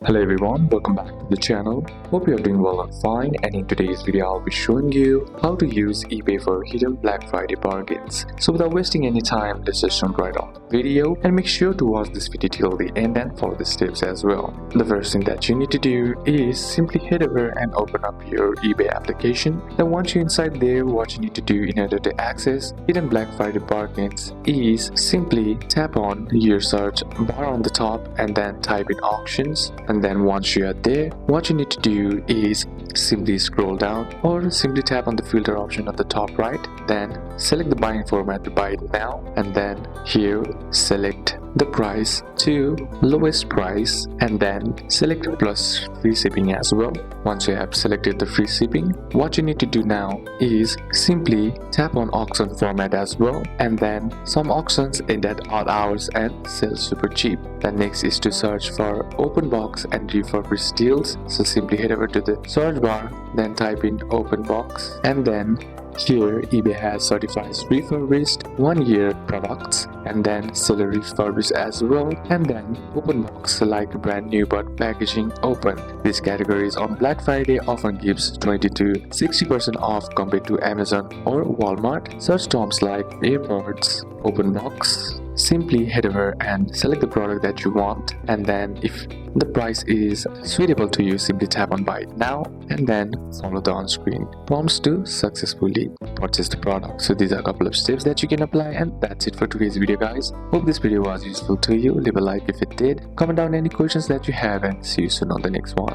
Hello everyone, welcome back to the channel. Hope you are doing well and fine, and in today's video I'll be showing you how to use eBay for hidden Black Friday bargains. So without wasting any time, let's just jump right on the video and make sure to watch this video till the end and follow the steps as well. The first thing that you need to do is simply head over and open up your eBay application. Then once you're inside there, what you need to do in order to access hidden Black Friday bargains is simply tap on your search bar on the top and then type in auctions. And then once you are there, what you need to do is simply scroll down or simply tap on the filter option at the top right, then select the buying format to buy it now, and then here select the price to lowest price and then select plus free shipping as well. Once you have selected the free shipping, what you need to do now is simply tap on auction format as well, and then some auctions end at odd hours and sell super cheap. The next is to search for open box and refurbished deals. So simply head over to the search bar, then type in open box, and then here eBay has certified refurbished 1-year products and then seller refurbished as well, and then open box like brand new but packaging open. These categories on Black Friday often gives 20 to 60% off compared to Amazon or Walmart. Search terms like AirPods, open box. Simply head over and select the product that you want, and then if the price is suitable to you, simply tap on buy it now and then follow the on-screen prompts to successfully purchase the product. So these are a couple of steps that you can apply, and that's it for today's video guys. Hope this video was useful to you. Leave a like if it did, comment down any questions that you have, and see you soon on the next one.